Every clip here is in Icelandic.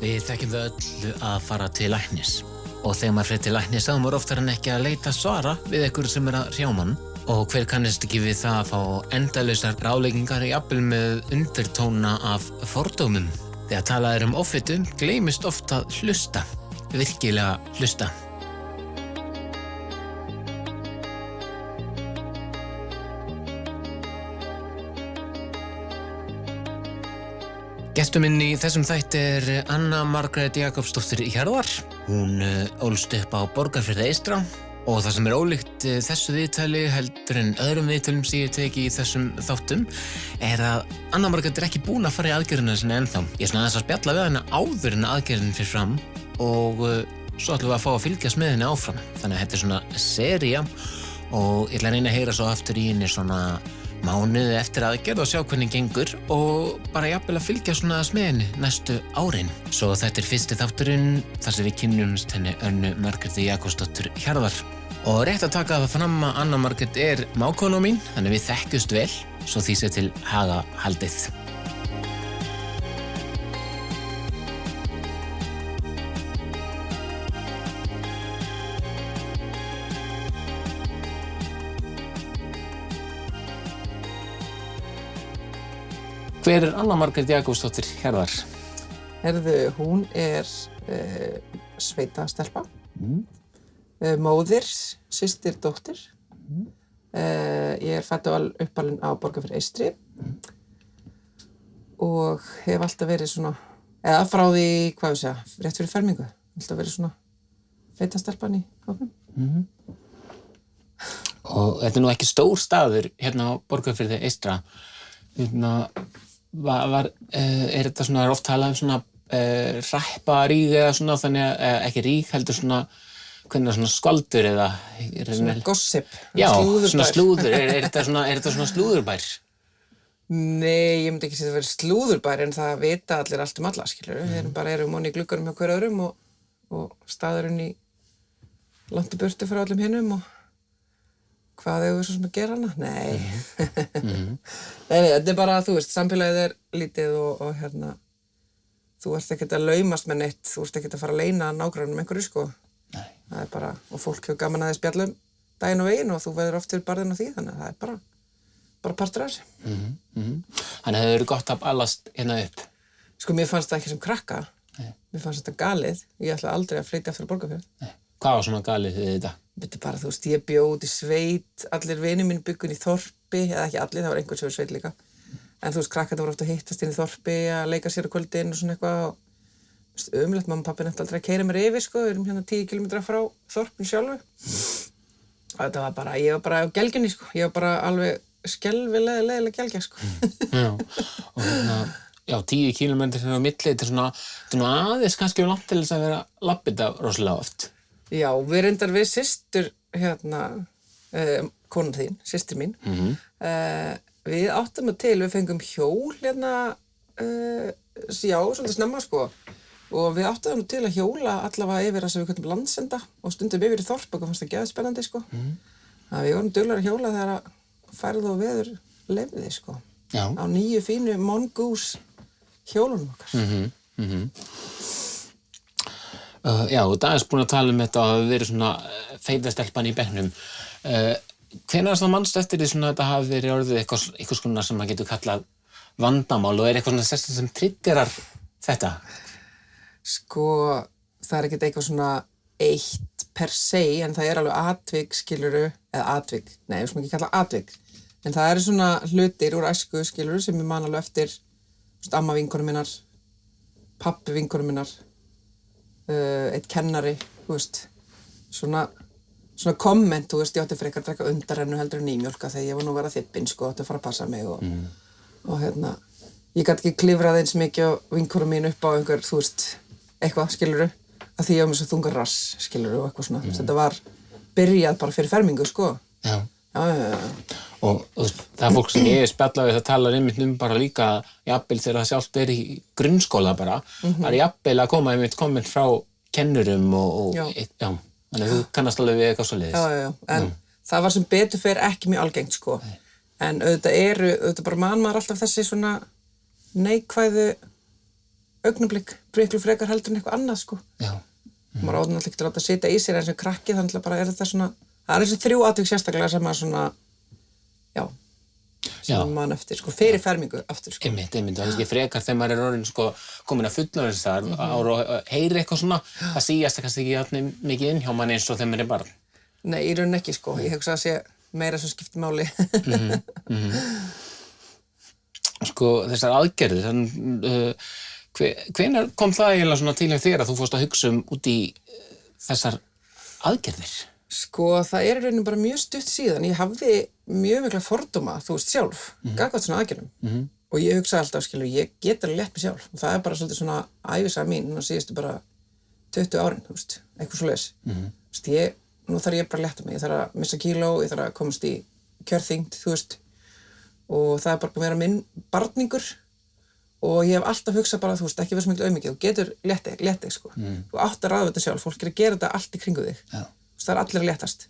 Við þekkjum það öll að fara til læknis og þegar maður fer til læknis þá er maður oftar en ekki að leita svara við einhverju sem að hrjá mann og hver kannast ekki við það að fá endalausar ráðleggingar jafnvel með undirtóna af fordómum. Þegar talað offitu gleymist oft að hlusta, virkilega hlusta. Gestur minn í þessum þætti Anna Margrét Jakobsdóttir Hjarðar. Hún ólst upp á Borgarfirði eystra og það sem ólíkt þessu viðtali heldur en öðrum viðtölum sem ég teki í þessum þáttum að Anna Margrét ekki búin að fara í aðgerðina sinni ennþá. Ég aðeins að spjalla við hana áður en aðgerðin fyrir fram og svo ætlum við að fá að fylgjast með henni áfram. Þannig að þetta svona sería og ég ætla að reyna að heyra svo aftur í henni svona mánuði eftir aðgerð og sjá hvernig gengur og bara jafnvel að fylgja svona með henni næstu árin. Svo þetta fyrsti þátturinn þar sem við kynnumst henni Önnu Margréti Jakobsdóttur Hjarðar. Og rétt að taka það fram að Anna Margrét mágkona mín, þannig við þekkjumst vel, svo því sé til haga haldið. Hver Anna Margrét Jakobsdóttir Hjarðar? Hún sveitastelpa, móðir, systir, dóttir. Ég fædd og uppalin á Borgarfirði eystri og hef alltaf verið svona, eða frá því, hvað ég segja, rétt fyrir fermingu, alltaf verið svona sveitastelpan í hópnum. Og þetta nú ekki stór staður hérna á Borgarfirði eystra. Þetta svona oft talað svona hrepparíg eða svona þannig að ekki ríg heldur svona hvernig svona skvaldur eða svona gossip, já, slúðurbær. Svona slúður, þetta svona slúðurbær? Nei, ég myndi ekki segja að vera slúðurbær en það vita allir allt alla, skilurðu. Við erum onni í glugganum hjá hver öðrum og staðurinn í langt í burtu frá öllum hinum og hvað eigum við svo sem að gera hana? Nei. Nei, þetta bara, þú veist, samfélagið lítið og þú ert ekkert að laumast með neitt, þú ert ekkert að fara að leyna nágrannum einhverju, sko. Nei. Það bara, og fólk hefur gaman að þið spjallum daginn og veginn og þú veður oft fyrir barðin á því, þannig að það bara partur af þessu. Þannig að það hefur gott að alast hérna upp? Sko, mér fannst það ekki sem krakka. Nei. Mér fannst þetta galið. Ég ætlaði aldrei að flytja aftur á Borgarfjörð. Nei. Hvað var svona galið við þetta? Þetta bara, þú veist, ég bjó út í sveit, allir vinir mín byggun í þorpi, eða ekki allir, það var einhver sem var í sveit líka. En þú veist, krakkarnir voru oft að hittast inn í þorpi, að leika sér á kvöldin og svona eitthvað. Ömurlegt, mamma og pabbi nefndi aldrei að keyra mér yfir, sko, við erum hérna 10 kilometra frá þorpinu sjálfu. Og þetta var bara, ég var bara á gelgjunni, sko, ég var bara alveg skelfilega gelgja, sko. Já, og já, 10 kilometrar á milli, þetta er nú aðeins kannski langt til þess að vera labbita rosalega oft. Já, við reyndar við systur, konan þín, systir mín, við áttum að til, við fengum hjól já, svolítið snemma, sko, og við áttum til að hjóla allavega yfir þess að við köttum landsenda og stundum yfir í þorp og fannst það geðspennandi, sko. Þannig að við vorum duglegir að hjóla þegar færð og veður leyfði, sko. Já. Á nýju fínu Mongoose hjólunum okkar. Já, og Dagens búin að tala þetta og hafi verið svona feitastelpan í bekknum. Hvenær það manst eftir því svona þetta hafi verið orðið eitthvað svona sem maður getur kallað vandamál og eitthvað svona sérstaklega sem triggerar þetta? Sko, það ekkert eitthvað svona eitt per se, en það alveg atvik, skilurðu, eða atvik, nei, ég sem ekki kalla atvik, en það svona hlutir úr æsku, skilurðu, sem ég man alveg eftir, amma vinkonum minnar, pabbi vinkonum minnar, eitt kennari, þú veist, svona komment, þú veist, ég átti frekar að drekka undarrennu heldur en nýmjólka þegar ég var nú að vera þippin, sko, átti að fara að passa mig og ég gat ekki klifrað eins mikið á vinkonum mín upp á einhver, þú veist, eitthvað, skilurðu, að því ég var með svo þungar rass, skilurðu, og eitthvað svona, þetta var byrjað bara fyrir fermingu, sko. Já. Já. Og það fólk sem ég spjalla við það talar einmitt bara líka jafnvel þegar það sjálft í grunnskóla bara, það jafnvel að koma einmitt komment frá kennurum og já, þannig að þú kannast alveg við eitthvað svoleiðis. Já, en það var sem betur fer ekki mjög algengt, sko. Nei. En auðvitað bara man maður alltaf þessi svona neikvæðu augnablik, miklu frekar heldur en eitthvað annað, sko. Já. Maður áður náttúrulega ekki að láta sitja í sér eins og krakki, þannig bara þetta svona, það þessi 3 atvik sérstaklega sem maður svona, já, sem mann eftir, sko, fyrir fermingu aftur, sko. Einmitt, og kannski frekar þegar maður orðinn, sko, komin að fullorðins þar og heyri eitthvað svona, það sígast kannski ekki jafn mikið inn hjá manni eins og þegar maður barn. Nei, í rauninni ekki, sko, ég hugsa að sé meira sem skiptir máli. Sko, þessar aðgerðir, hvenær kom það eiginlega svona til hjá þér að þú fórst að hugsa út í þessar aðgerðir? Sko, það í rauninni bara mjög stutt síðan. Ég hafði mjög mikla fordóma, þú veist, sjálf, gagnvart svona aðgerðum. Og ég hugsa alltaf, ég get alveg létt mig sjálf. Og það bara svolítið svona ævisaga mín, núna síðustu bara 20 árin, þú veist, eitthvað svoleiðis. Þú veist, nú þarf ég bara að létta mig. Ég þarf að missa kíló, ég þarf að komast í kjörþyngd, þú veist. Og það bara búin að vera minn barningur. Og ég hef alltaf hugsað bara, þú veist, ekki verið svo miklu auðmikið. Þú getur létt þig, sko. Þú átt að ráða þetta sjálf. Fólk er að gera þetta allt í kringu þig. Já. Það er allir að léttast.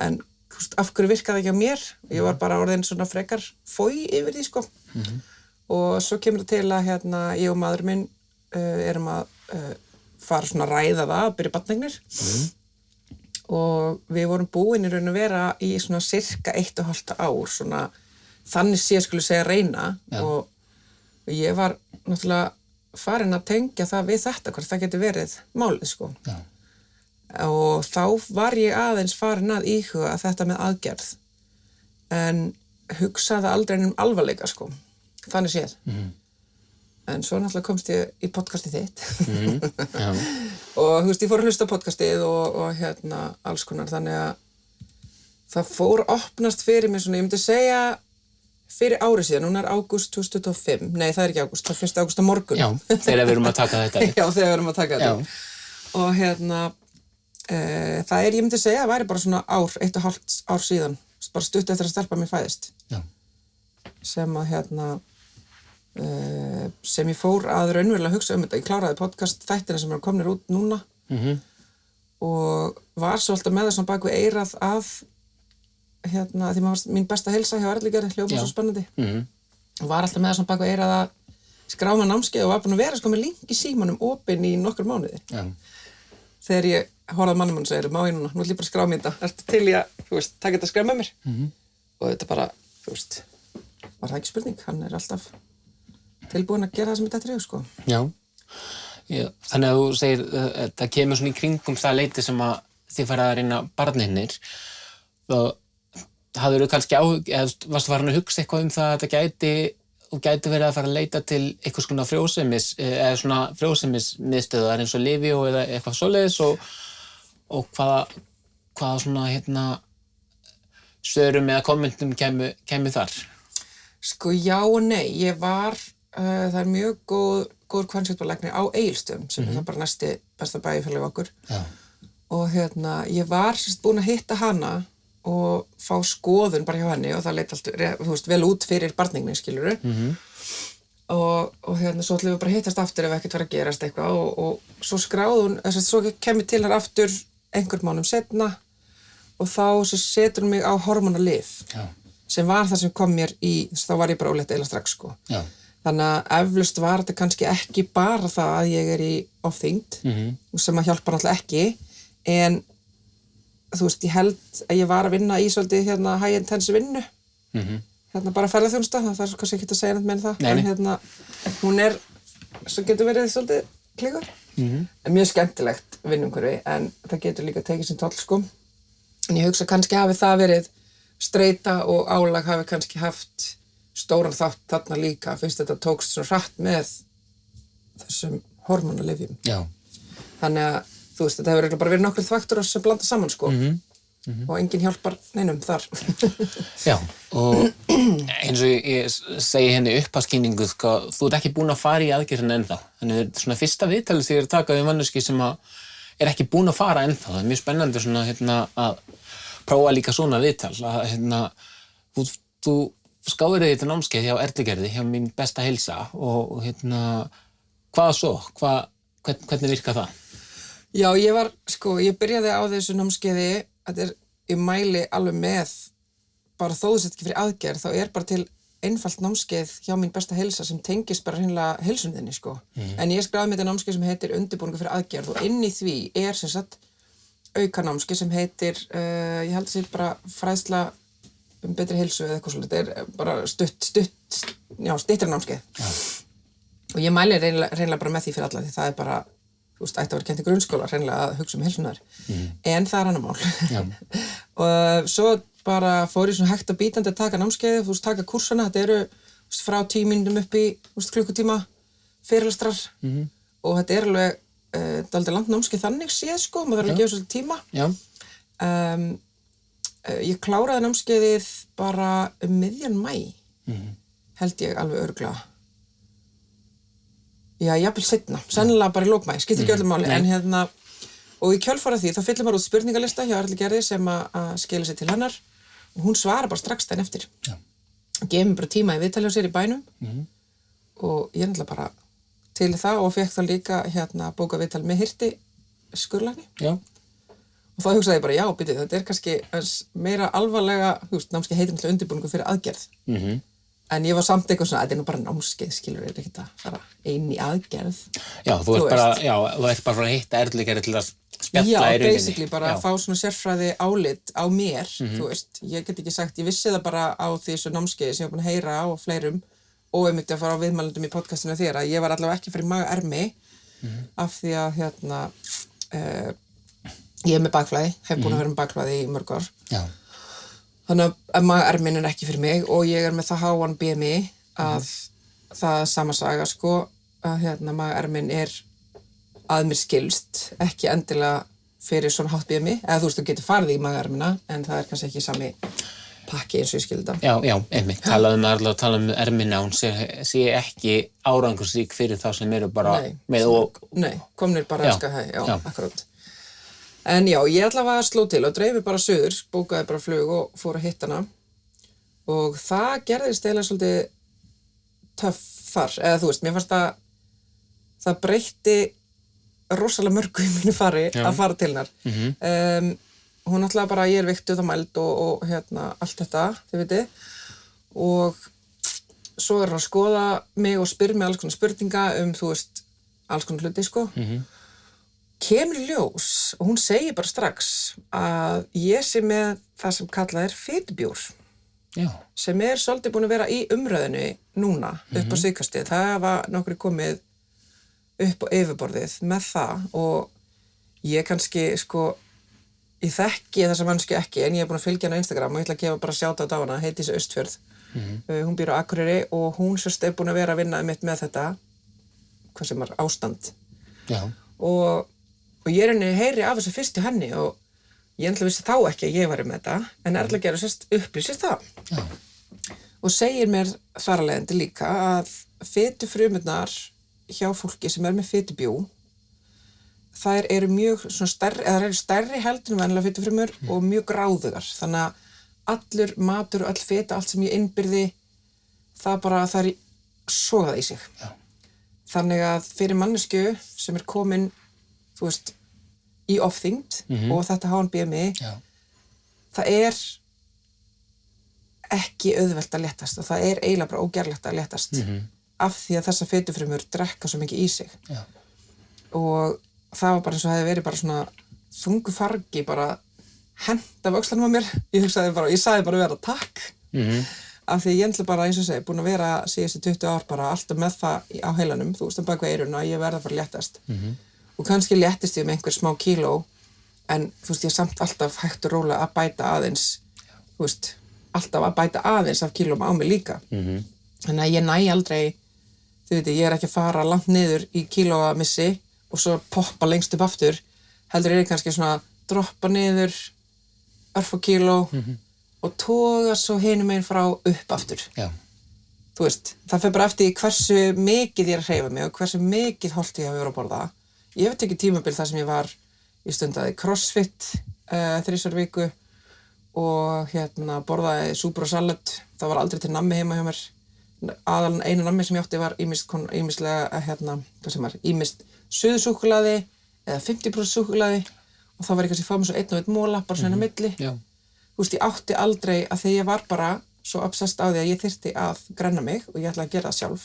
En þú veist, af hverju virkaði ekki á mér? Ég var bara orðin svona frekar fói yfir því, sko. Og svo kemur það til að ég og maður minn erum að fara svona að ræða það, að byrja barneignir. Og við vorum búin í raun að vera í svona sirka 1,5 ár, svona þannig skulle segja reyna. Og ég var náttúrulega farin að tengja það við þetta, hvort það geti verið málið, sko. Já. Og þá var ég aðeins farin að íhuga þetta með aðgerð. En hugsaði aldrei um alvarleika, sko. Þannig séð. En svo náttúrulega komst ég í podcastið þitt. Já. Og þú veist, ég fór að hlusta á podcastið og alls konar. Þannig að það fór að opnast fyrir mig svona, ég myndi segja fyrir árið síðan, núna ágúst 2025. Nei, það ekki ágúst, það er 1. ágúst á morgun. Já, þegar við erum að taka þetta. Já, þegar við erum að taka þetta. Og það ég myndi segja, væri bara svona 1,5 ár síðan, bara stutt eftir að stelpa mér fæðist. Já. Sem að sem ég fór að raunverulega hugsa þetta. Ég kláraði podcast þættina sem eru komnir út núna og var svo alltaf með það svona bak við eyrað að því maður var mín besta heilsa hjá Erligerði, hljóma svo spennandi. Og var alltaf með það svona bak við eyrað að skráma námskeið og var búin að vera sko með link í símanum opinn í nokkur mánuði. Já. Þegar ég horfði mannum og segir, má ég núna, nú ætlum ég bara að skrá mér þetta. Ertu til í að, þú veist, taka þetta að skræma með mér? Og þetta bara, þú veist, var það ekki spurning. Hann er alltaf tilbúin að gera það sem þetta er, sko. Já. Þannig að þú segir, það kemur svona í kringum það leiti sem að þið farið að reyna barninnir. Og hafðirðu kannski varstu farin að hugsa eitthvað það að þetta gæti verið að fara að leita til einhvers konar frjósemis eða svona frjósemismiðstöðvar eins og Livio eða eitthvað svoleiðis og hvaða svona svörum eða kommentum kæmu þar? Sko já og nei, ég var það er mjög góður kvennsjúkdómalæknir á Egilsstöðum sem er það bara næsti besta bæjarfélagi okkur. Já. Og ég var búin að hitta hana og fá skoðun bara hjá henni og það leit allt, þú veist, vel út fyrir barningni, skilurðu. Og svo ætlum við bara að hittast aftur ef ekkert var að gerast eitthvað og svo skráði hún, svo kemur til hér aftur einhvern mánuðum seinna og þá setur hún mig á hormónalyf sem var það sem kom mér í, þá var ég bara ólétt eiginlega strax, sko. Já. Þannig að eflaust var þetta kannski ekki bara það að ég er í ofþyngd sem að hjálpar alltaf ekki, en þú veist, ég held að ég var að vinna í svolítið high intense vinnu. Bara ferðaþjónusta, það er kannski ekki að segja neitt með það. Nei. En hún er, svo getur verið svolítið klikur. En mjög skemmtilegt vinnumhverfi, en það getur líka tekið sín toll, sko. En ég hugsa kannski hafi það verið streita og álag hafi kannski haft stóran þátt þarna líka, finnst þetta tókst svona hratt með þessum hormónalyfjum. Já. Þannig að þú veist, þetta hefur bara verið nokkur faktorar sem blanda saman, sko. Og enginn hjálpar neinum þar. Já, og eins og ég segi henni upphafskynningu, sko, þú ert ekki búin að fara í aðgerðina ennþá. Þannig þetta er svona fyrsta viðtalið þegar ég er að taka við manneskju sem er ekki búin að fara ennþá. Það er mjög spennandi svona, að prófa líka svona viðtal. Þú skáir þig til námskeið hjá Erligerði, hjá mín besta heilsa og hvað svo? Hvernig virkar það? Já, ég byrjaði á þessu námskeiði, ég mæli alveg með, bara þó þú sett ekki fyrir aðgerð, þá er bara til einfalt námskeið hjá mín besta heilsa sem tengist bara hreinlega heilsunni þinni, sko. En ég skráði mér þetta námskeið sem heitir undirbúningur fyrir aðgerð og inn í því sem sagt auka námskeið sem heitir, ég held að sé bara fræðsla betri heilsu eða eitthvað svolítið. Þetta bara styttri námskeið. Já. Og ég mæli hreinlega bara með því fyrir alla því það bara, þú veist, ætti að vera kennt í grunnskóla hreinlega að hugsa heilsunar. En það annar mál. Og svo bara fór ég svona hægt og bítandi að taka námskeiði, þú veist, taka kursana, þetta eru frá 10 mínútum upp í klukkutíma fyrirlestrar og þetta alveg dálítið langt námskeið þannig séð, sko, maður þarf að gefa svolítið tíma. Já. Ég kláraði námskeiðið bara miðjan maí, held ég alveg örugglega. Já, jafnvel seinna, sennilega bara í lok maí, skiptir ekki öllu máli, en og í kjölfara því þá fyllir maður út spurningalista hjá Erlu Gerði sem að skila sér til hennar og hún svarar bara strax daginn eftir. Já. Gefur mér bara tíma í viðtali á sér í bænum og ég náttúrulega bara til það og fékk þá líka bóka viðtali með hirti skurðlækni. Já. Og þá hugsaði ég bara, já, bíddu, þetta kannski meira alvarlega, þú veist, námskeið heitir náttúrulega undirbúningur fyrir aðgerð. En ég var samt eitthvað svona, þetta nú bara námskeið, skilur, ekkert að fara ein í aðgerð. Já, þú ert bara að hitta Erlu Gerði til að spjalla í rauninni. Já, basically bara að fá svona sérfræði álit á mér, þú veist. Ég get ekki sagt, ég vissi það bara á þessu námskeiði sem ég var búin að heyra á fleirum og einmitt að fara á viðmælendum í podcastinu þér að ég var allavega ekki fyrir maga-ermi af því að ég með bakflæði, hef búin að vera með bakflæði í mörg ár. Já. Þannig að maga-ermin ekki fyrir mig og ég með það háan BMI að það sama saga, sko, að maga-ermin að mér skilst, ekki endilega fyrir svona hátt BMI, eða þú veist, þú getur farið í maga-ermina, en það kannski ekki sami pakki eins og ég skildi það. Já, einmitt, tala um ermina, hún sé ekki árangursrík fyrir þá sem eru bara Nei, komnir bara já, akkurat. En já, ég allavega sló til og dreif bara suður, bókaði bara flug og fór að hitta hana og það gerðist eiginlega svolítið töff þar, eða þú veist, mér fannst að það breytti rosalega mörgu í mínu fari að fara til hennar. Hún alltaf bara, ég viktuð og mæld og allt þetta, þið vitið, og svo hún að skoða mig og spyr mig alls konar spurninga þú veist, alls konar hluti, sko. Kemur í ljós og hún segir bara strax að ég sé með það sem kallað fitubjór sem svolítið búin að vera í umræðinu núna upp á síðkastið. Það var nokkru komið upp á yfirborðið með það og ég kannski, sko, ég þekki þessa mannskju ekki en ég búin að fylgja hana á Instagram og ég ætla að gefa bara sjátat á hana, heitir þessi Austfjörð. Hún býr á Akureyri og hún sérst búin að vera að vinna mitt með þetta, hvað sem ástand. Já. Og ég heyri af þessu fyrst til henni og ég náttúrulega vissi þá ekki að ég væri með þetta, en Erla Gerður sérst upplýsir það. Já. Og segir mér þar af leiðandi líka að fitufrumurnar hjá fólki sem með fitubjú, þær eru mjög svona stærri heldur en venjulega fitufrumur og mjög gráðugar. Þannig að allur matur og öll fita, allt sem ég innbyrði, það er sogað í sig. Já. Þannig að fyrir manneskju sem komin þú veist, í ofþyngd og þetta háan BMI, það ekki auðvelt að léttast og það eiginlega bara ógerlegt að léttast af því að þessar fitufrumur drekka svo mikið í sig. Já. Og það var bara eins og hefði verið bara svona þungu fargi bara hent af öxlanum á mér. Ég sagði bara vera takk af því ég endla bara, eins og segi, búin að vera síðustu 20 ár bara alltaf með það á heilanum, þú veist, bak við eyrun að ég verða bara léttast. Og kannski léttist ég með einhver smá kíló, en þú veist, ég samt alltaf hægt og rólega að bæta aðeins, þú veist, alltaf að bæta aðeins af kílóm á mig líka. Þannig að ég næ aldrei, þú veit, ég ekki að fara langt niður í kílóamissi og svo poppa lengst upp aftur, heldur ég kannski svona droppa niður, örfá kíló og toga svo hinum meginn frá upp aftur. Já. Þú veist, það fer bara eftir hversu mikið ég að hreyfa mig og hversu mikið hollt ég hafi verið að borða. Ég hef tekið tímabil þar sem ég stundaði crossfit 3 viku og borðaði súpur og salat. Það var aldrei til nammi heima hjá mér. Einu nammi sem ég átti var ýmist suðusúkkulaði eða 50% súkkulaði og það var kannski fá mér svo 1 og 1 mola, bara svona inn á milli. Já. Þú veist, ég átti aldrei að þegar ég var bara svo obsessed á því að ég þyrfti að grenna mig og ég ætlaði að gera það sjálf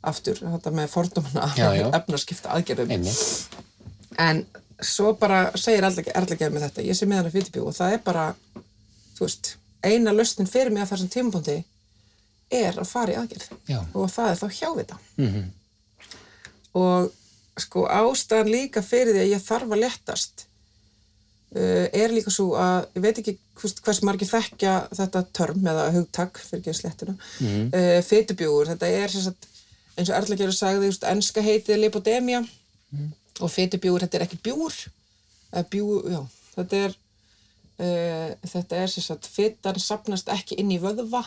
aftur, þetta með fordómana efnaskipta aðgerðum en svo bara segir Erla Gerð með þetta, ég sé með hana fitubjúg og það bara, þú veist, eina lausnin fyrir mig á þessum tímapunkti að fara í aðgerð og það þá hjávita og sko ástæðan líka fyrir því að ég þarf að léttast líka svo að ég veit ekki hvers margir þekkja þetta term eða hugtak fyrir ekki sléttuna fitubjúgur, þetta sem sagt eins og Erla Gerður sagði, enska heitið lipodemía og fitubjúgur, þetta ekki bjúgur þetta sem sagt fitan safnast ekki inn í vöðva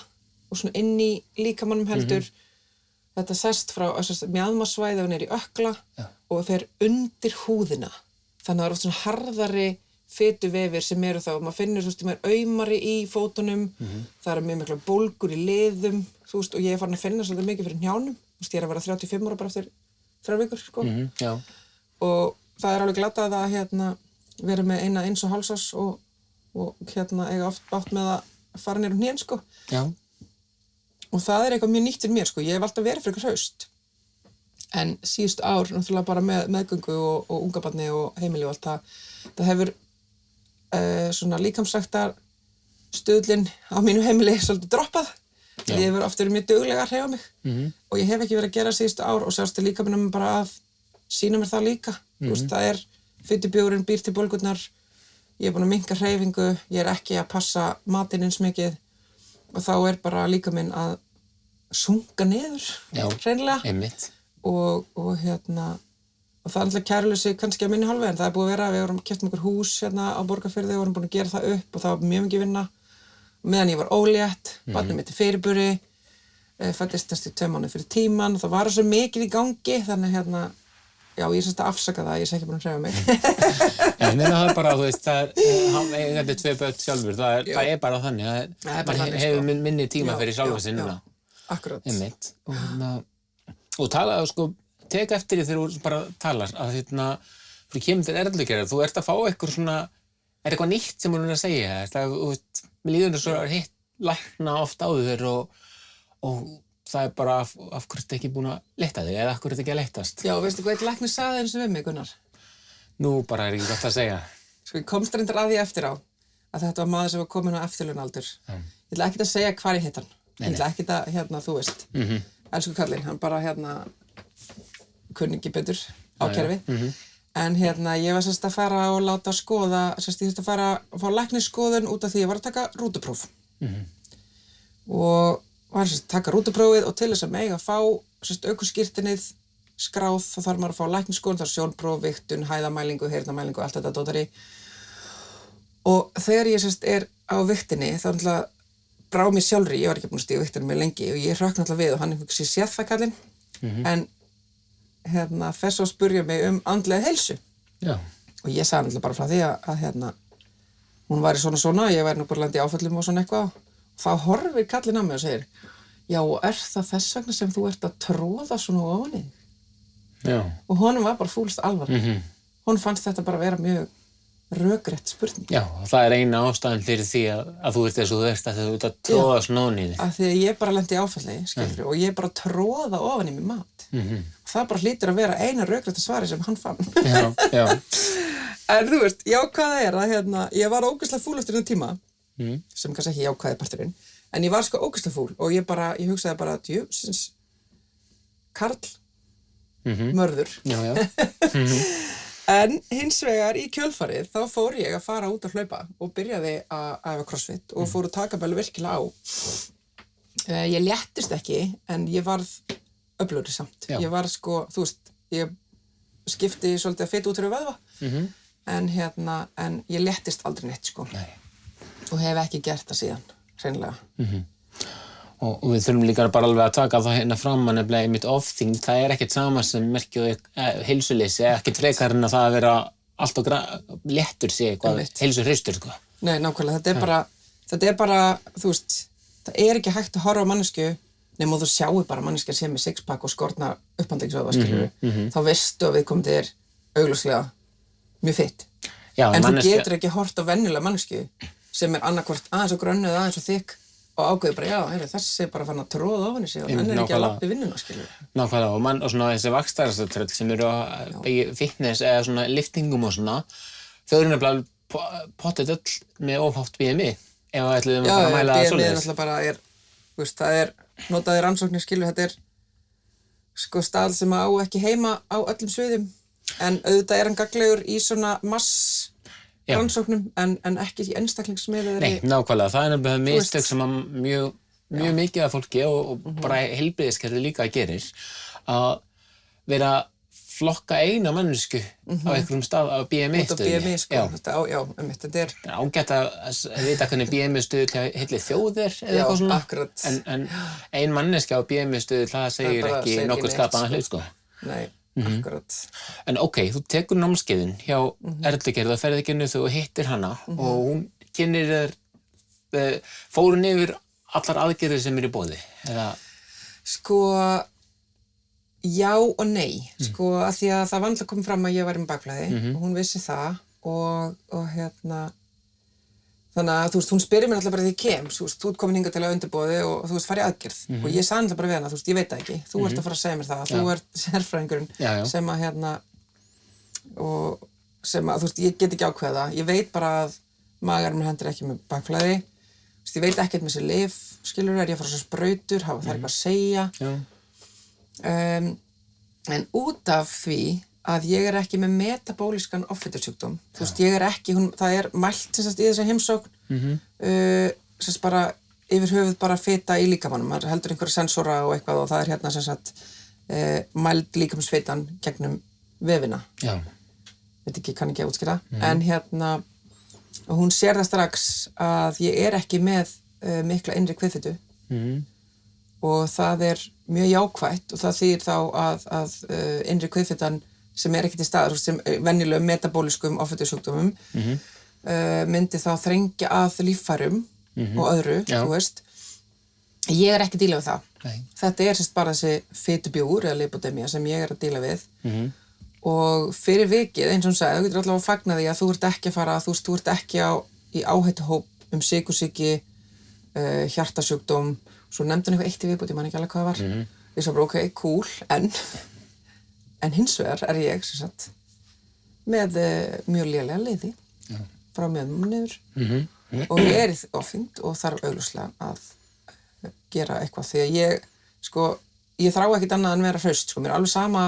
og svona inn í líkamannum heldur þetta sest frá mjaðmasvæði og niður í ökkla og fer undir húðina þannig að það oft svona harðari fituvefir sem eru þá, maður finnur maður aumari í fótunum það mjög mikla bólgur í liðum og ég farin að finna svolítið mikið fyrir hnjánum ég að vera 35 ára bara eftir 3 vikur sko. Og það alveg glatað að vera með eina eins og hálsás og eiga oft bátt með að fara niður hnén sko. Og það eitthvað mjög nýtt fyrir mér sko. Ég hef alltaf verið fyrir hraust en síðust ár náttúrulega bara með meðgöngu og ungabarni og heimili og allt það hefur svona líkamsræktar stuðlinn á mínu heimili svolítið droppað ég hefur oft verið mjög duglega að hreyfa mig og ég hef ekki verið að gera síðustu ár og sjást líka minnum bara að sína mér það líka það fitubjúgurinn býr til bólgurnar ég búin að minnka hreyfingu ég ekki að passa matinn eins mikið og þá bara líka minn að sunga niður hreinlega og og það alltaf kæruleysi kannski að minni hálfu en það búið að vera við vorum keypt okkur hús á Borgarfirði og vorum búin að gera það upp og það var mjög mikið vinna meðan ég var ólétt barnið mitt fyrirburi fæddist næstu 2 mánuði fyrir tímann og það var svo mikið í gangi þannig já ég að afsaka það ég sé ekki búin að hreyfa mig en það bara þú veist hann eigandi 2 börn sjálfur það bara þannig það hefur minni tíma fyrir sjálfa sig núna akkurat og talaðu sko tek eftir því þegar þú bara talar að þú kemur til Erlu Gerðar þú ert að fá eitthvað svona eitthvað nýtt sem hún að segja mér líður svo hitt lækna oft áður og það bara af hverju ertu ekki búin að létta þig eða af hverju ertu ekki að léttast Já, veistu hvað eitt læknir sagði eins og við mig, Gunnar? Nú bara ekki gott að segja Sko, ég komst reyndar að því eftir á að þetta var maður sem var kominn á eftirlaunaaldur Ég ætla ekki að segja hvar ég hitt hann Ég ætla ekki að, þú veist Elsku kallinn, hann bara kunni ekki betur á kerfi en ég var að fara og láta skoða ég þurfti að fara að fá læknisskoðun út af því ég var að taka rútupróf og var að taka rútuprófið og til þess að mega fá ökuskírteinið skráð þá þarf maður að fá læknisskoðun það sjónpróf, vigtun, hæðamælingu, heyrnarmælingu allt þetta dótari og þegar ég á vigtinni þá náttúrulega brá mér sjálfri ég var ekki búin að stíga vigtinu mig lengi og ég hrökk náttúrulega við og hann séð það kallinn en fer svo að spurja mig andlega heilsu og ég sagði náttúrulega bara frá því að hún væri svona ég væri nú bara landi í áföllum og svona eitthvað og þá horfir kallinn á mig og segir já og það þess vegna sem þú ert að tróða svona ofan í þig og honum var bara fúlst alvara hún fannst þetta bara vera mjög rökrétt spurning Já, og það eina ástæðan fyrir því að þú ert þess að þú ert að þú ert að tróða svona ofan í þig af því að ég bara lendi í áfalli skilur og ég bara tróða ofan í mig mat það bara hlýtur að vera eina rökrétta svari sem hann fann Já en þú veist, jákvæða að ég var ógeðslega fúl eftir þennan tíma sem kannski ekki jákvæði parturinn en ég var sko ógeðslega fúl og ég hugsaði bara djöfsins karl mörður En hins vegar í kjölfarið þá fór ég að fara út að hlaupa og byrjaði að æfa crossfit og fór að taka bara virkilega á. Ég léttist ekki en ég varð öflugri samt. Ég var sko, þú veist, ég skipti svolítið að fita út fyrir vöðva en ég léttist aldrei neitt sko. Nei. Og hef ekki gert það síðan, hreinlega. Og við þurfum líka bara alveg að taka það hérna fram að nefnilega einmitt ofþyngd, það ekki sama sem merkið heilsuleysi, ekkert frekar en að það að vera allt og léttur sig eitthvað, heilsuhraustur sko. Nei, nákvæmlega, þetta er bara, þú veist, það ekki hægt að horfa á mannesku nema þú sjáu bara manneskja sem með sixpack og skorna upphandlegsvöðva, skilurðu, þá veistu að viðkomandi augljóslega mjög fitt. En þú getur ekki hort á venjulega mannesku sem annarkvort aðeins og grönnu eða aðeins og þykk og ákveður bara, já, þessi er bara fann að tróða ofan í sig og hann er ekki að lappa í vinnuna, skilur. Nákvæmlega, og svona þessi vaxtarastartröll sem eru að fitness eða svona liftingum og svona, þau eru nefnilega pottet öll með ofhátt BMI, ef við ætluðum að fara að mæla það svoleiðis. Já, BMI náttúrulega bara það notaði rannsóknir, skilur, þetta sko stað sem á ekki heima á öllum sviðum, en auðvitað hann gagnlegur í svona rannsóknum, en ekki í einstaklingsmiðið. Nei, nákvæmlega, það nefnilega mistök sem mjög mikið af fólki og bara heilbrigðiskerfið líka gerir, að vera flokka eina mannesku á einhverjum stað á BMI-stöðinni. Út af BMI, sko, þetta ágætt að vita hvernig BMI-stöðull heilir þjóðir eða eitthvað svona. Akkurat. En ein manneska á BMI-stöðull, það segir ekki nokkuð skapaðan hlut, sko. Nei, akkurat. En þú tekur námskeiðin hjá Erlugerð og ferð ekki inn þú hittir hana og hún kynir fór hún yfir allar aðgerðir sem eru í boði, eða? Sko, já og nei, sko, af því að það var alltaf komið fram að ég var með bakflæði og hún vissi það og þannig að, þú veist, hún spyrir mér alltaf bara þegar ég kem, þú veist, þú ert komin hingað til að undirbúði og þú veist, farið aðgerð og ég sagði alltaf bara við hana, þú veist, ég veit það ekki, þú ert að fara að segja mér það, þú ert sérfræðingurinn sem að og sem að, þú veist, ég get ekki ákveða, ég veit bara að magarinn minn hendur ekki með bakflæði, þú veist, ég veit ekkert með þessi lyf, skilur ég að fara svo sprautur, hafa það eitthvað að segja. En út af því að ég er ekki með metabólískan offitusjúkdóm, þú veist, ég er ekki, það mælt sem sagt í þessa heimsókn, sem sagt bara yfir höfuð bara fita í líkamannum, maður heldur einhverja sensora og eitthvað og það er sem sagt mæld líkamsfitan gegnum vefina. Já. Veit ekki, kann ekki að útskýra, en og hún sér það strax að ég er ekki með mikla innri kviðfitu og það er mjög jákvætt og það þýðir þá að innri kviðfitan sem er ekki til staðar sem venjulegum metabóliskum offitusjúkdómum myndi þá þrengja að líffærum og öðru, þú veist. Ég er ekki að díla við það. Nei. Þetta er sérst bara þessi fitubjór eða lipodemía sem ég er að díla við. Og fyrir vikið, eins og hún sagði, þú getur allavega að fagna því að þú ert ekki að fara, þú ert ekki í áhættuhóp sykursýki, hjartasjúkdóm, svo nefndi hún eitthvað eitt í viðbót, ég man ekki alveg hvað það var. Ég svo bara, ok, cool, en hins vegar ég, sem sagt, með mjög lélega liði frá mjöðum niður og ég er í ofþyngd og þarf augljóslega að gera eitthvað því að ég þrá ekkert annað en vera hraust, sko, mér er alveg sama.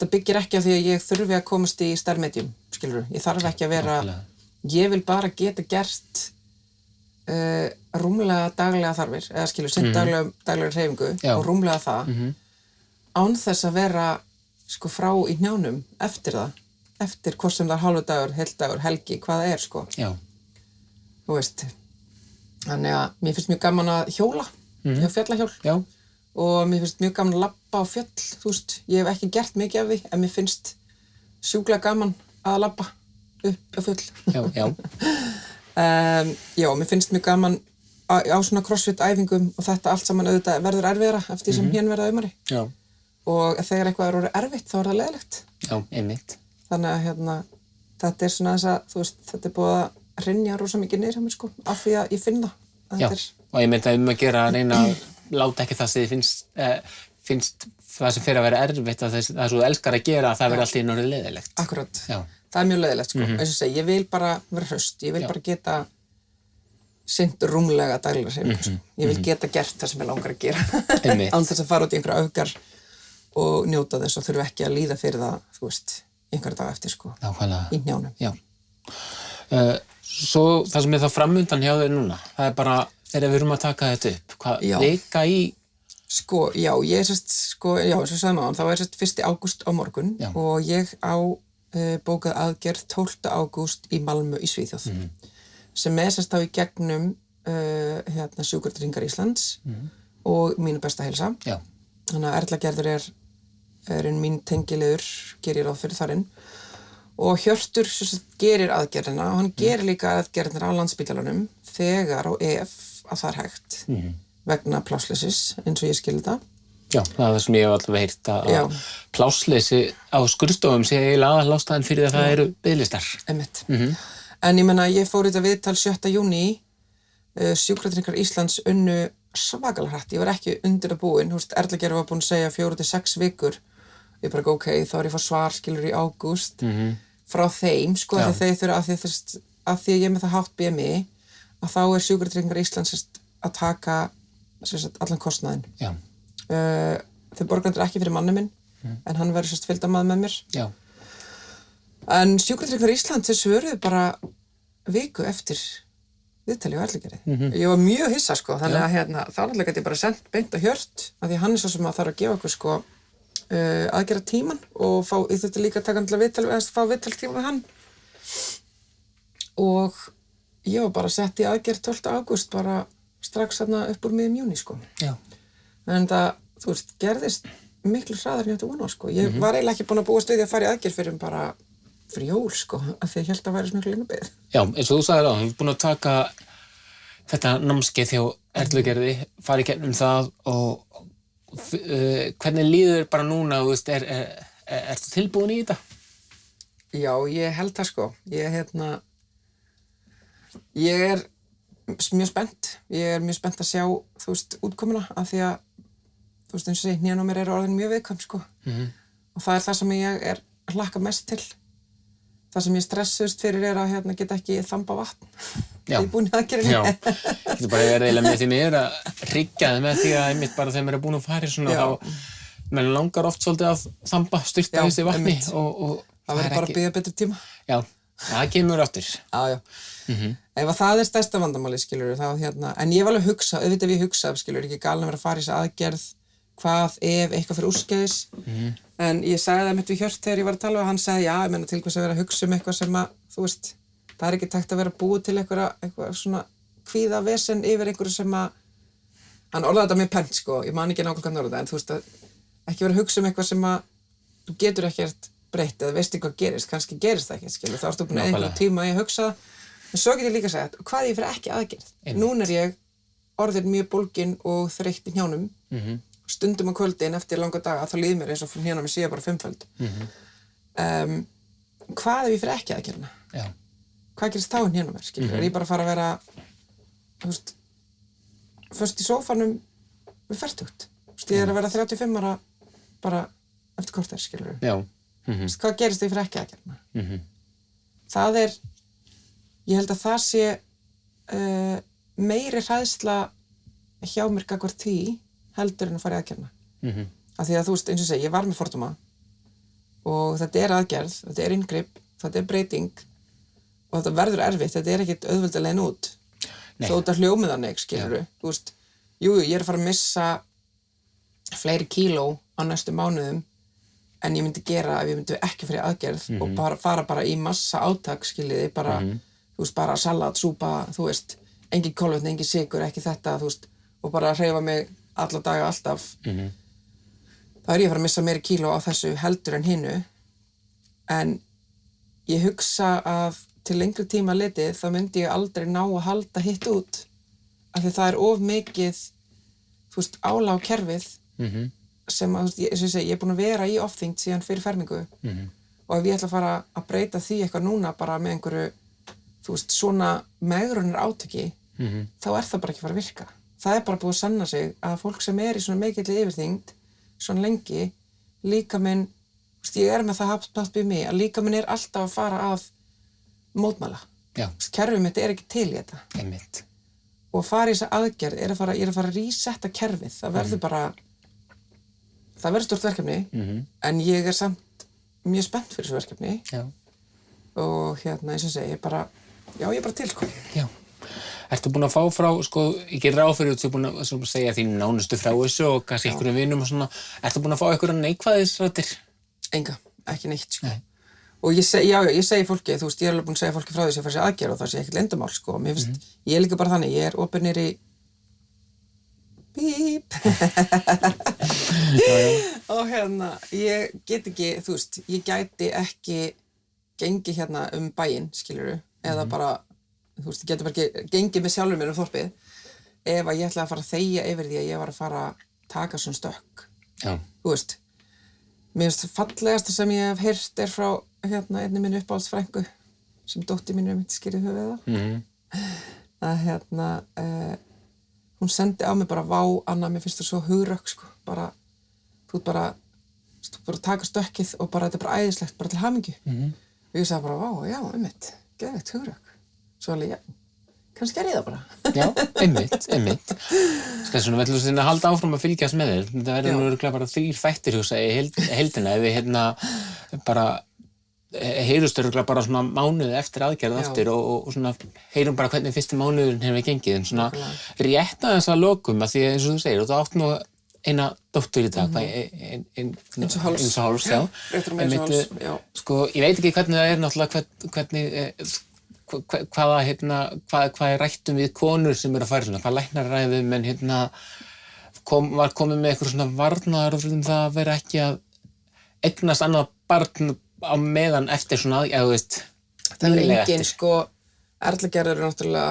Það byggir ekki á því að ég þurfi að komast í stærmedium, skilurðu. Ég þarf ekki að vera, ég vil bara geta gert rúmlega daglega þarfir, eða skilurðu, sinnt daglega hreyfingu og rúmlega það, án þess að vera sko frá í hnjánum eftir það, eftir hvort sem það er hálfur dagur, heill dagur, helgi, hvað það er, sko. Já. Þú veist, þannig að mér finnst mjög gaman að hjóla, ég hef fjallahjól. Já. Og mér finnst mjög gaman að labba á fjöll, þú veist, ég hef ekki gert mikið af því, en mér finnst sjúklega gaman að labba upp á fjöll. Já. Já, mér finnst mjög gaman á svona crossfit-æfingum og þetta allt saman auðvitað verður erfiðara eftir því sem hér verða aumari. Já. Og þegar eitthvað er orðið erfitt, þá er það leiðilegt. Já, einmitt. Þannig að þetta er svona þess að, þú veist, þetta er búið að hrynja rosa mikið niður hjá mér, sko, af því að ég finn það. Já, og ég myndi að gera að reyna að láta ekki það sem þið finnst það sem fyrir að vera erfitt að það er svo elskar að gera að það verður alltaf í norðið leiðilegt. Akkurat. Já. Það er mjög leiðilegt, sko. Eins og segi, ég vil bara vera hraust, ég vil bara geta sinnt rúmlega daglega hreyfingu, sko. Ég vil geta gert það sem ég langar að gera. Án þess að fara út í einhverja öfgar og njóta þess og þurfa ekki að líða fyrir það, þú veist, einhverja dag eftir, sko. Nákvæmlega. Í hnjánum. Já. Svo það sem er þá framundan hjá þér núna, það er bara þegar við erum að taka þetta upp, hvað leika í? Sko, já, ég er sérst, sko, já, eins og sagði maður, þá er sérst 1. ágúst á morgun og ég á bókað aðgerð 12. ágúst í Malmö í Svíþjóð, sem er sérst þá í gegnum Sjúkratryggingar Íslands og Mínu besta heilsa. Já. Þannig að Erla Gerður er mín tengiliður, gerir ráð fyrir þarinn. Og Hjörtur gerir aðgerðina og hann gerir líka aðgerðina á Landspítalanum þegar og ef að það er hægt vegna plássleysis eins og ég skilði það. Já, það er það sem ég hef alltaf heyrt að plássleysi á skurðstofum sé eiginlega aðalástæðan fyrir að það eru biðlistar. Einmitt. En ég meina, ég fór þetta viðtal 7. júní Sjúkratryggingar Íslands unnu svakalega hratt, ég var ekki undir að búin, Erla Gerður var búin að segja 4 til 6 vikur, ég bara ok, þá er ég að fá svar skilur í ágúst frá þeim, sko, af því þeir þurfa af því að ég er með það hátt BMI, að þá er Sjúkratryggingar Íslands að taka allan kostnaðinn. Já. Þau borgandur ekki fyrir manni minn, en hann verður fylgdarmaður með mér. Já. En Sjúkratryggingar Íslands svöruðu bara viku eftir viðtali á Erlu Gerði. Ég var mjög hissa, sko, þannig að þá náttúrulega gæti ég bara sendt beint á Hjört, af því að hann er svo sem að þarf að gefa okkur, sko, aðgera tíman og ég þurfti líka að taka fá viðtaltíma við hann. Og ég var bara sett í aðgerð 12. ágúst, bara strax þarna upp úr miðjum júní, sko. Já. En það, þú veist, gerðist miklu hraðar en ég átti von á, sko. Ég var eiginlega ekki búin að búast við því að fara í aðgerð fyrir jól, sko, af því ég held að væri smiklu lengur beðið. Já, eins og þú sagðir á, þú ert búin að taka þetta námskeið hjá Erlu Gerði, fara í gegnum það og hvernig líður bara núna, þú veist, ertu tilbúin í þetta? Já, ég held það, sko. Ég er mjög spennt. Ég er mjög spennt að sjá, þú veist, útkomuna, af því að, þú veist, eins og sé, hnén á mér eru orðin mjög viðkvæm, sko. Og það er það sem ég er hlakka mest til. Það sem ég stressuðust fyrir er að geta ekki þamba vatn. Já. Ég er búin í aðgerðinni. Já, þetta bara eiginlega með því mér að hryggja það með því að einmitt bara þegar maður er búin að fara í svona þá menn langar oft svolítið að þamba styrta þessi vatni og það verður bara að bíða betri tíma. Já, það kemur aftur. Já. Ef það er stærsta vandamáli, skilur, þá en ég var alveg að hugsa, auðvitað ég hugsa, skilur, ekki galin að vera að fara í þessa aðgerð, hvað ef eitthvað fyrir úrskeiðis. En ég sagði það mitt við Hjört þegar ég var að tala og hann sagði, já, ég meina til hvers að vera að hugsa eitthvað sem að, þú veist, það er ekki takt að vera búið til eitthvað svona kvíðavesen yfir einhverju sem að, hann orðaði þetta mjög pennt, sko, ég man ekki nákvæmlega hvernig orðaði, en þú veist að ekki vera að hugsa eitthvað sem að þú getur ekkert breytt eða veist ekki hvað gerist, kannski gerist það ekki, skilur, þá ertu búin að einhverjum tíma að ég hugsa það, en svo get ég líka sagt, hvað ég fyrir ekki aðgerð. Núna er ég orðin mjög bólgin og þreytt í hnjánum. Stundum á kvöldin eftir langa daga, þá líður mér eins og hérna mér sé bara 5-föld. Hvað ef ég fyrir ekki aðgerðina? Já. Hvað gerist þá hérna mér, skilur? Er ég bara að fara að vera, þú veist, först í sófanum við fertugt? Þú veist, ég er að vera 35 ára bara eftir korter, skilur? Já. Hvað gerist ef ég fyrir ekki aðgerðina? Það er, ég held að það sé meiri hræðsla hjá mér gagnvart því heldur en að fara í aðgerðina. Af því að þú veist, eins og segi, ég var með fordóma og þetta er aðgerð, þetta er inngrip, þetta er breyting og þetta verður erfitt, þetta er ekkert auðveld að leiðin út. Þó þetta hljómið þannig, skilurðu. Þú veist, jú, ég er að fara að missa fleiri kíló á næstu mánuðum en ég myndi gera ef ég myndi ekki fyrir aðgerð og fara bara í massa átak, skiljiði, bara, þú veist, bara salat, súpa, þú veist, engin kolvetni, engin sykur, ekki þetta, þú veist, og bara hreyfa mig alla daga alltaf. Þá er ég að fara að missa meiri kíló á þessu heldur en hinu, en ég hugsa að til lengri tíma litið þá myndi ég aldrei ná að halda hitt út, af því það er of mikið, þú veist, álag á kerfið sem að, eins og ég segi, ég er búin að vera í ofþyngd síðan fyrir fermingu og ef ég ætla að fara að breyta því eitthvað núna bara með einhverju, þú veist, svona megrunnar átaki, þá er það bara ekki að fara að virka. Það er bara búið að sanna sig að fólk sem er í svona mikilli yfirþyngd, svona lengi, líkaminn, þú veist, ég er með það haft við mig, að líkaminn er alltaf að fara að mótmæla. Já. Kerfið mitt er ekki til í þetta. Einmitt. Og að fara í þessa aðgerð, ég er að fara að resetta kerfið. Það verður bara, það verður stórt verkefni, en ég er samt mjög spennt fyrir þessu verkefni. Já. Og eins og segi, ég er bara til, sko. Já. Ertu búin að fá frá, sko, ég get ráð fyrir að þú er búin að segja þín nánustu frá þessu og kannski einhverjum vinum og svona, ertu búin að fá einhverja neikvæðisrættir? Enga, ekki neitt, sko. Og ég segi fólki, þú veist, ég er alveg búin að segja fólki frá því sem fara sér aðgerð og það sé ekkert leyndarmál, sko. Mér finnst, ég er líka bara þannig, ég er opinn niður í bíp. Og ég get ekki, þú veist, ég gæti ekki gengið bæinn, skilurðu, eða bara, þú veist, ég geti bara ekki gengið með sjálfur mér þorpið ef að ég ætlaði að fara að þegja yfir því að ég var að fara að taka svona stökk. Já. Þú veist, mér finnst fallegasta sem ég hef heyrt er frá einni minni uppáhaldsfrænku sem dóttir mín myndi skýrið höfuð það. að hún sendi á mig bara vá, Anna, mér finnst það svo hugrökk, sko, bara, þú bara taka stökkið og bara, þetta er bara æðislegt, bara til hamingju. Og ég sagði bara, vá, já, einmitt, geðveikt hugrökk. Svo alveg, já, kannski ég það bara. Já, einmitt. Skal svona, við ætlum að halda áfram að fylgjast með þér. Þetta verður nú örugglega bara 3 þættir hugsa í heildina, ef við bara heyrumst örugglega bara svona mánuði eftir aðgerð aftur og svona heyrum bara hvernig fyrsti mánuðurinn hefur gengið, en svona rétt aðeins að lokum, að því eins og þú segir, og þú átt nú eina dóttur í dag, eins og háls, já. Réttur um eins og háls, já. Sko, ég veit ekki hvernig það er náttúrulega, hvað rættum við konur sem eru að fara svona, hvað læknar ræðum, en var komið með eitthvað svona varnaðar það að vera ekki að eignast annað barn á meðan eftir svona, já, þú veist, það er engin, sko, Erla Gerður er náttúrulega,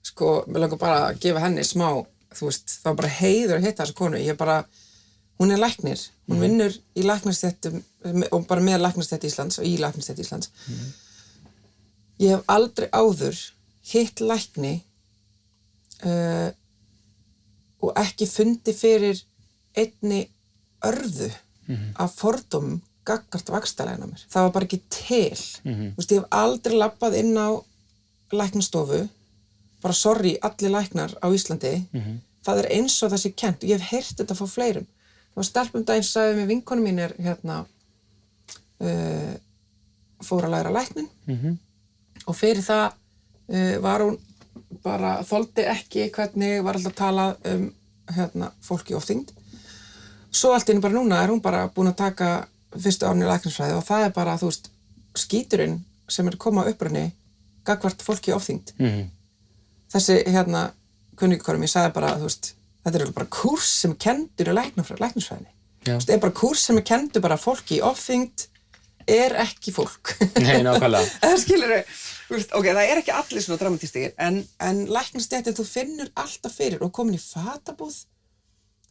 sko, mér langar bara að gefa henni smá, þú veist, það var bara heiður að hitta þessa konu, hún er læknir, hún vinnur í læknastéttum og bara með læknastétt Íslands og í læknastétt Íslands. Ég hef aldrei áður hitt lækni og ekki fundið fyrir einni örðu af fordómum gagnvart vaxtalækna mér. Það var bara ekki til. Þú veist, ég hef aldrei labbað inn á læknastofu, bara sorry, allir læknar á Íslandi, það er eins og það sé kennt og ég hef heyrt þetta frá fleirum. Það var stelpum daginn sagði mér vinkonu mín fór að læra læknin og fyrir það var hún bara þoldi ekki hvernig var alltaf talað fólk í ofþyngd. Svo allt í einu bara núna er hún bara búin að taka fyrstu árinu í læknisfræði og það er bara, þú veist, skíturinn sem er koma á upprunni gagnvart fólki í ofþyngd. Þessi kunningakona mín sagði bara, þú veist, þetta er bara kúrs sem er kenndur í læknisfræðinni. Þú veist, er bara kúrs sem er kenndur bara fólki í ofþyngd er ekki fólk. Nei, nákvæmlega. Það skilurðu, þú veist, ok, það er ekki allir svona dramatístigir, en læknastéttin þú finnur alltaf fyrir og komin í fatabúð,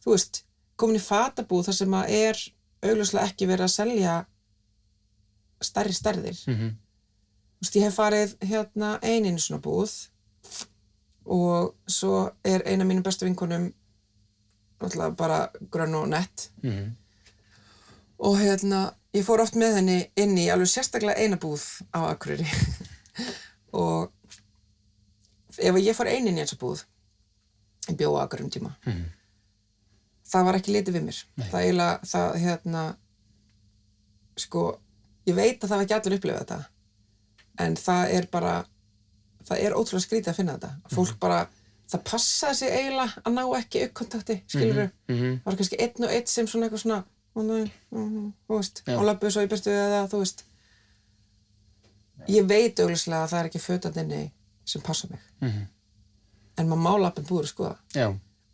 þú veist, komin í fatabúð þar sem að er augljóslega ekki verið að selja stærri stærðir. Þú veist, ég hef farið einu svona búð og svo er eina mínum bestu vinkonum náttúrulega bara grönn og nett. Og ég fór oft með henni inn í alveg sérstaklega eina búð á Akureyri og ef ég fór inn í þessa búð, ég bjó á Akureyri tíma, það var ekki litið við mér. Það eiginlega, sko, ég veit að það var ekki allir upplifað þetta, en það er bara, það er ótrúlega skrítið að finna þetta. Fólk bara, það passaði sig eiginlega að ná ekki augkontakti, skilurðu. Það var kannski einn og einn sem svona eitthvað svona, þú veist, á labbu svo í byrstu eða, þú veist. Ég veit augljóslega að það er ekki fötandinni sem passa mig. En maður má labbin búður að skoða. Já.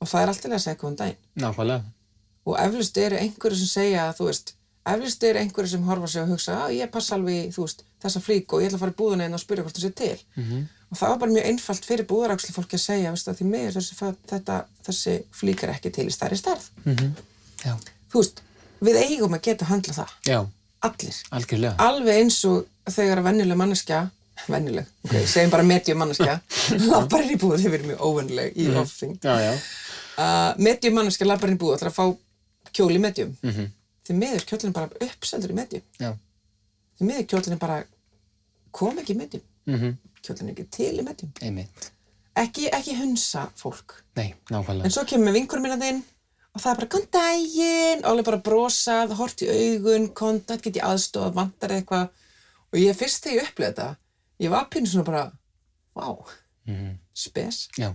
Og það er alltaf að segja góðan daginn. Nákvæmlega. Og eflaust eru einhverju sem segja, þú veist, eflaust eru einhverju sem horfa sig og hugsa, ég passa alveg, þú veist, þessa flík og ég ætla að fara í búðuna inn og spyrja hvort það sé til. Og það var bara mjög einfalt fyrir búðarákslu fólki að segja, veist að því miður þessi flík er ekki til í stærri stærð. Já. Þú veist, við eigum að geta að handla það. Já. Allir. Algjörlega. Alveg eins og þegar venjuleg manneskja, segjum bara medium manneskja, labbar inn í búð, þið verið mjög óvenjuleg í ofþyngd. Medium manneskja labbar inn í búð og ætlar að fá kjól í medium. Því miður kjólinn bara uppseldur í medium. Já. Því miður kjólinn bara kom ekki í medium. Kjólinn ekki til í medium. Einmitt. Ekki hunsa fólk. Nei, nákvæmlega. En svo kemur með vinkonum minna inn og það er bara góðan daginn, og alveg bara brosað, hort í augun, kontakt, get ég aðstoð, vantar eitthvað. Og ég fyrst þegar ég upplifði þetta, ég var pínu svona bara, vá, spes. Já.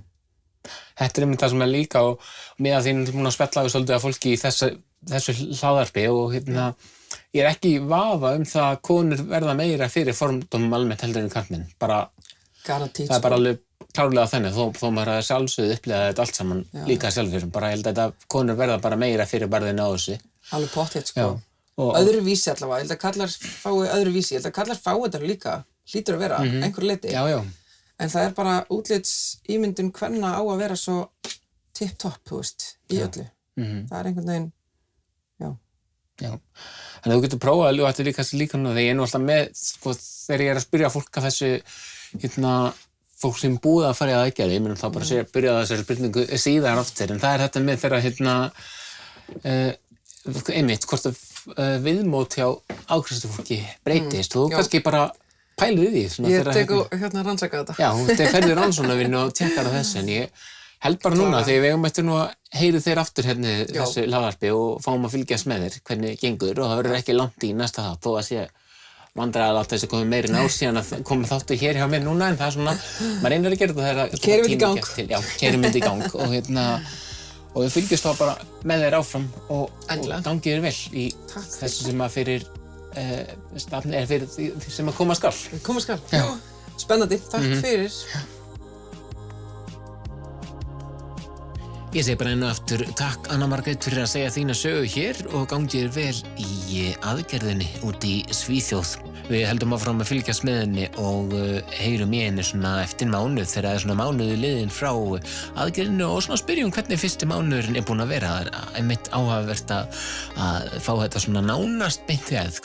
Þetta er einmitt það sem er líka og með að þín búin að spjalla við svolítið að fólki í þessu hlaðarpi og ég er ekki í vafa það að konur verða meira fyrir fordómum almennt heldur en karlmenn. Garantít. Það er bara alveg klárlega þannig, þó maður að sjálfsögðu upplifa þetta allt saman líka sjálfur. Bara ég held að konur verða bara meira fyrir barðinu á þessu. Alveg pottþétt, sko. Öðruvísi allavega, ég held að kallar fái öðruvísi, ég held að kallar fái þetta líka, hlýtur að vera, einhverju leyti. Já. En það er bara útlitsímyndun kvenna á að vera svo tipp-topp, þú veist, í öllu. Það er einhvern veginn, já. Þannig að þú getur prófað að ljúga þetta líka núna, þegar ég er nú alltaf með, sko, þegar ég er að spyrja fólk að þessu, fólk sem búið að fara í aðgerð, ég meina þá bara byrjaði þessari spurningu síðar aftur, en það þetta með þeirra einmitt, hvort að viðmót hjá ákvæmstufólki breytist, þú kannski bara pælir í því. Ég tek og rannsaka þetta. Já, þetta ferði rannsóknarvinnu og tekkar á þessu, en ég held bara núna, þegar við eigum eftir nú að heyri þeir aftur þessu hlaðvarpi og fáum að fylgjast með þér, hvernig gengur, og það verður ekki langt í næsta þátt, þó að sé vandræðalega láta þessi komið meiri ár síðan að komið þáttu hér hjá mér núna, en það svona, maður reynir að gera þetta þegar tími gefst til. Já, keyrum þetta í gang og við fylgjumst þá bara með þér áfram og gangi þér vel í þessu sem að fyrir því sem að koma skal. Koma skal, já. Spennandi, takk fyrir. Ég segi bara enn og aftur takk Anna Margrét fyrir að segja þína sögu hér og gangi þér vel í aðgerðinni út í Svíþjóð. Við heldum áfram að fylgjast með henni og heyrum í henni svona eftir mánuð þegar það svona mánuði liðin frá aðgerðinu og svona spyrjum hvernig fyrsti mánuðurinn búinn að vera. Það einmitt áhugavert að fá þetta svona nánast beint við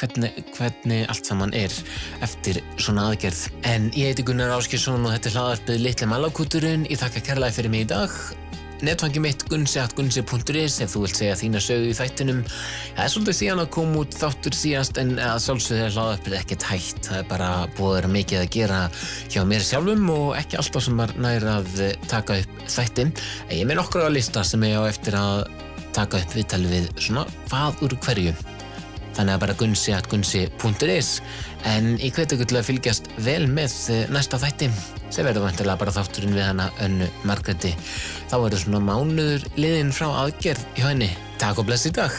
hvernig allt saman eftir svona aðgerð. En ég heiti Gunnar Ásgeirsson og þetta hlaðvarpið Litli Malakúturinn. Ég þakka kærlega fyrir mig í dag. Netfangið mitt gunsi@gunsi.is ef þú vilt segja þína sögu í þættinum. Það svolítið síðan að koma út þáttur síðast en að sjálfsögðu hlaðvarpið ekkert hætt. Það bara búið að vera mikið að gera hjá mér sjálfum og ekki alltaf sem maður nær að taka upp þætti. Ég með nokkur á lista sem ég á eftir að taka upp viðtalið við svona hvað úr hverju. Þannig að bara gunsi@gunsi.is en ég hvet ykkur til að fylgjast vel með næsta þætti sem verður væntanlega bara þátturinn við hana Önnu Margréti. Þá verður svona mánuður liðinn frá aðgerð hjá henni. Takk og bless í dag.